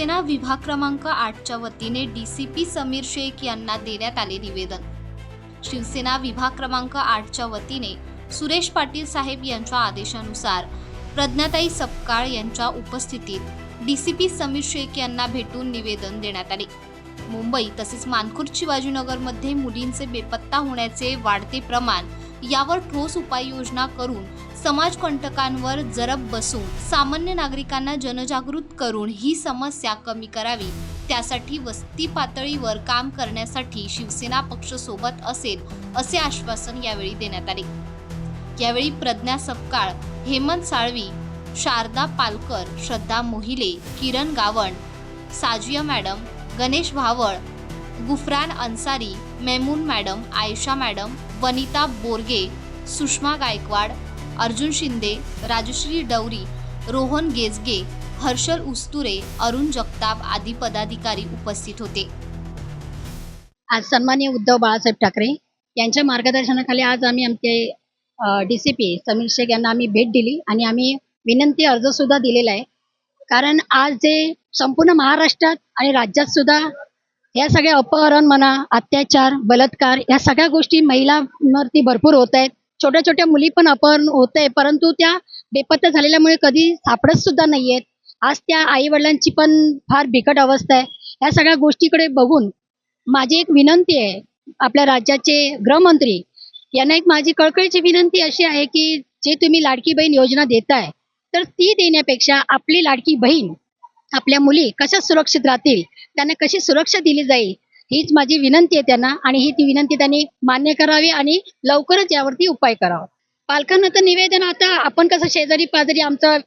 शिवसेना विभाग क्रमांक 8च्या वतीने डीसीपी समीर शेख यांना देण्यात आले निवेदन। शिवसेना विभाग क्रमांक 8च्या वतीने सुरेश पाटील साहेब यांच्या आदेशानुसार प्रज्ञाताई सपकाळ यांच्या उपस्थितीत डीसीपी समीर शेख यांना भेटून निवेदन देण्यात आले। मुंबई तसेच मानखुर्द शिवाजीनगरमध्ये मुलींचे बेपत्ता होण्याचे वाढते प्रमाण यावर ठोस उपाययोजना करून समाजकंटकांवर जरब बसून सामान्य नागरिकांना जनजागृत करून ही समस्या कमी करावी, त्यासाठी वस्ती पातळीवर काम करण्यासाठी शिवसेना पक्ष सोबत असेल असे आश्वासन यावेळी देण्यात आले। यावेळी Pragya Sapkal, Hemant Salvi, Sharada Palkar, Shraddha Mohile, Kiran Gavan, Sajiya madam, Ganesh Bhaval, Gufran Ansari, Memun madam, Ayesha madam, Vanita Borge, Sushma Gaikwad, Arjun Shinde, Rajshri Davari, Rohan गेजगे, हर्षल उस्तुरे, अरुण जगताप आदी पदाधिकारी उपस्थित होते। आज सन्माननीय उद्धव बाळासाहेब ठाकरे यांच्या मार्गदर्शनाखाली आज आम्ही आमचे डीसीपी समीर शेख यांना आम्ही भेट दिली आणि आम्ही विनंती अर्ज सुद्धा दिलेला आहे। कारण आज जे संपूर्ण महाराष्ट्रात आणि राज्यात सुद्धा या सगळ्या अपहरण म्हणा, अत्याचार, बलात्कार या सगळ्या गोष्टी महिलांवरती भरपूर होत आहेत। छोट्या छोट्या मुली पण अपहरण होत आहे, परंतु त्या बेपत्ता झालेल्यामुळे कधी सापडत सुद्धा नाही आहेत। आज त्या आई वडिलांची पण फार बिकट अवस्था आहे। या सगळ्या गोष्टीकडे बघून माझी एक विनंती आहे, आपल्या राज्याचे गृहमंत्री यांना एक माझी कळकळीची विनंती अशी आहे की जे तुम्ही लाडकी बहीण योजना देताय, तर ती देण्यापेक्षा आपली लाडकी बहीण, आपल्या मुली कशा सुरक्षित राहतील, त्यांना कशी सुरक्षा दिली जाईल, हीच माझी विनंती आहे त्यांना। आणि ही ती विनंती त्यांनी मान्य करावी आणि लवकरच यावरती उपाय करावा। पालकांना तर निवेदन, आता आपण कसं शेजारी पाजारी, आमचं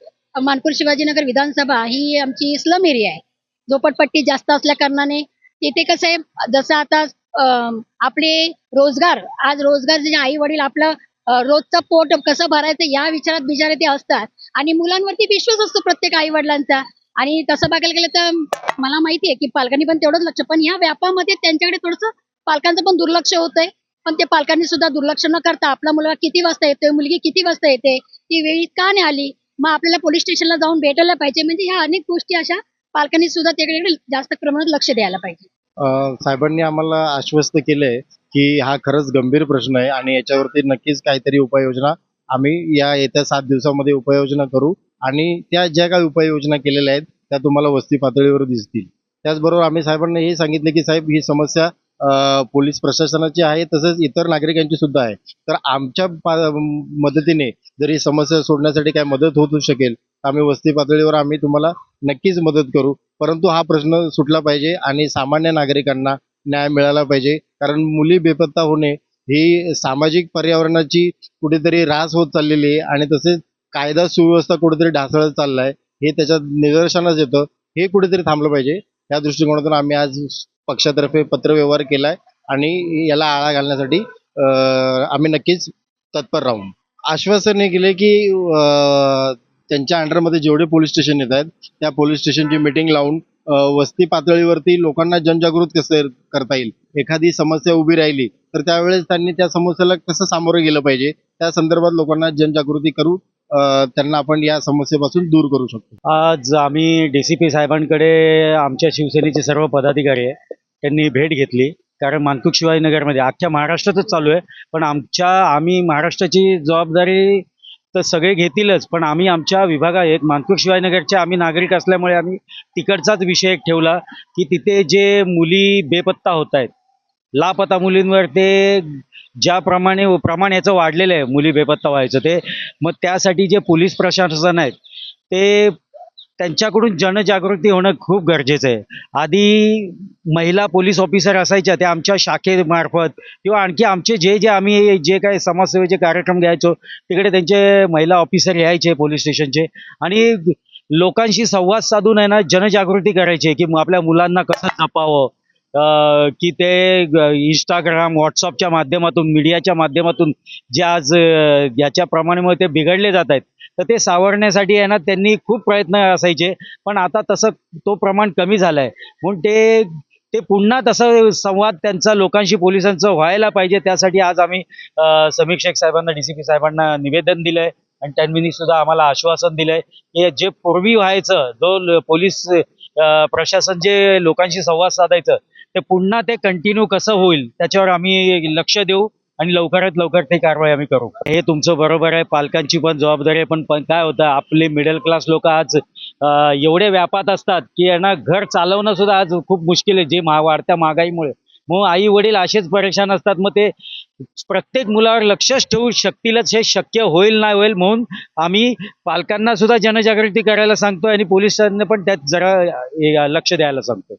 मानखुर्द शिवाजीनगर विधानसभा ही आमची स्लम एरिया आहे, झोपडपट्टी जास्त असल्या कारणाने तिथे कसं आहे, जसं आता आपले रोजगार, आज रोजगार जे आई वडील आपलं रोजचं पोट कसं भरायचं या विचारात बिचारे ते असतात आणि मुलांवरती विश्वास असतो प्रत्येक आई वडिलांचा। आणि तसं बघायला गेलं तर मला माहिती आहे की पालकांनी पण तेवढंच लक्ष, पण या व्यापामध्ये त्यांच्याकडे थोडंसं पालकांचं पण दुर्लक्ष होतंय। पण ते पालकांनी सुद्धा दुर्लक्ष न करता आपला मुलगा किती वाजता येतोय, मुलगी किती वाजता येते, ती वेळी का नाही आली, मग आपल्याला पोलीस स्टेशनला जाऊन भेटायला पाहिजे। म्हणजे ह्या अनेक गोष्टी अशा पालकांनी सुद्धा त्याकडे जास्त प्रमाणात लक्ष द्यायला पाहिजे। साहेबांनी आम्हाला आश्वस्त केलंय की हा खरंच गंभीर प्रश्न आहे आणि याच्यावरती नक्कीच काहीतरी उपाययोजना आम्ही या येत्या 7 दिवसामध्ये उपाययोजना करू आणि त्या ज्या काही उपाययोजना केलेल्या आहेत त्या तुम्हाला वस्ती पातळीवर दिसतील। त्याचबरोबर आम्ही साहेबांना हे सांगितले की साहेब, ही समस्या पोलीस प्रशासनाची आहे, तसंच इतर नागरिकांची सुद्धा आहे। तर आमच्या मदतीने जर ही समस्या सोडण्यासाठी काय मदत होऊ शकेल, आम्ही वस्ती पातळीवर आम्ही तुम्हाला नक्कीच मदत करू। परंतु हा प्रश्न सुटला पाहिजे आणि सामान्य नागरिकांना न्याय मिळाला पाहिजे। कारण मुली बेपत्ता होणे ही सामाजिक पर्यावरणाची कुठेतरी ऱ्हास होत चाललेली आहे आणि तसेच कायदा सुव्यवस्था कुठेतरी ढासळत चाललाय, हे त्याच्यात निदर्शनास येतं। हे कुठेतरी थांबलं पाहिजे। या दृष्टिकोनातून आम्ही आज पक्षातर्फे पत्रव्यवहार केलाय आणि याला आळा घालण्यासाठी आम्ही नक्कीच तत्पर राहू। आश्वासन हे केले की त्यांच्या अंडरमध्ये जेवढे पोलीस स्टेशन येत आहेत त्या पोलीस स्टेशनची मीटिंग लावून वस्ती पातळीवरती लोकांना जनजागृत कसं करता येईल, एखादी समस्या उभी राहिली तर त्यावेळेस त्यांनी त्या समस्येला कसं सामोरं गेलं पाहिजे, त्या संदर्भात लोकांना जनजागृती करू त्यांना आपण या समस्येपासून दूर करू शकतो। आज आम्ही डीसीपी साहेबांकडे आमच्या शिवसेनेचे सर्व पदाधिकारी आहे त्यांनी भेट घेतली। कारण मानखुर्द शिवाजीनगरमध्ये अख्ख्या महाराष्ट्रातच चालू आहे, पण आम्ही महाराष्ट्राची जबाबदारी तर सगळे घेतीलच, पण आम्ही आमच्या विभागात आहेत मानखुर्द शिवाजीनगरचे आम्ही नागरिक असल्यामुळे आम्ही तिकडचाच विषय एक ठेवला की तिथे जे मुली बेपत्ता होत आहेत, लापता मुलींवर ते ज्याप्रमाणे प्रमाण याचं वाढलेलं आहे मुली बेपत्ता व्हायचं, ते मग त्यासाठी जे पोलीस प्रशासन आहेत ते त्यांच्याकडून जनजागृती होणं खूप गरजेचं आहे। आधी महिला पोलीस ऑफिसर असायच्या, त्या आमच्या शाखेमार्फत किंवा आणखी आमचे जे आम्ही जे काही समाजसेवेचे कार्यक्रम घ्यायचो तिकडे त्यांचे महिला ऑफिसर यायचे पोलीस स्टेशनचे आणि लोकांशी संवाद साधून आहे ना जनजागृती करायची की आपल्या मुलांना कसं जपावं, की ते इंस्टाग्राम, व्हॉट्सअपच्या माध्यमातून, मीडियाच्या माध्यमातून जे आज याच्याप्रमाणे ते बिघडले जात आहेत, तर ते सावरण्यासाठी आहे ना त्यांनी खूप प्रयत्न असायचे। पण आता तसं तो प्रमाण कमी झालं आहे, म्हणून ते पुन्हा तसं संवाद त्यांचा लोकांशी पोलिसांचं व्हायला पाहिजे। त्यासाठी आज आम्ही समीर शेख साहेबांना, डीसीपी साहेबांना निवेदन दिलं आहे आणि त्यांनी सुद्धा आम्हाला आश्वासन दिलं आहे की जे पूर्वी व्हायचं, जो पोलीस प्रशासन जे लोकांशी संवाद साधायचं ते पुन्हा ते कंटिन्यू कसं होईल त्याच्यावर आम्ही लक्ष देऊ आणि लवकरात लवकर ते कारवाई आम्ही करू. हे तुमचं बरोबर आहे, पालकांची पण जबाबदारी आहे. पण काय होतं, आपले मिडल क्लास लोक आज एवढे व्यापात असतात की यांना घर चालवणं सुद्धा आज खूप मुश्किल आहे, जे वाढत्या महागाईमुळे. मग आई वडील असेच परेशान असतात. मग ते प्रत्येक मुलावर लक्षच ठेवू शकतीलच हे शक्य होईल नाही होईल, म्हणून आम्ही पालकांना सुद्धा जनजागृती करायला सांगतो आणि पोलिसांना पण त्यात जरा लक्ष द्यायला सांगतो.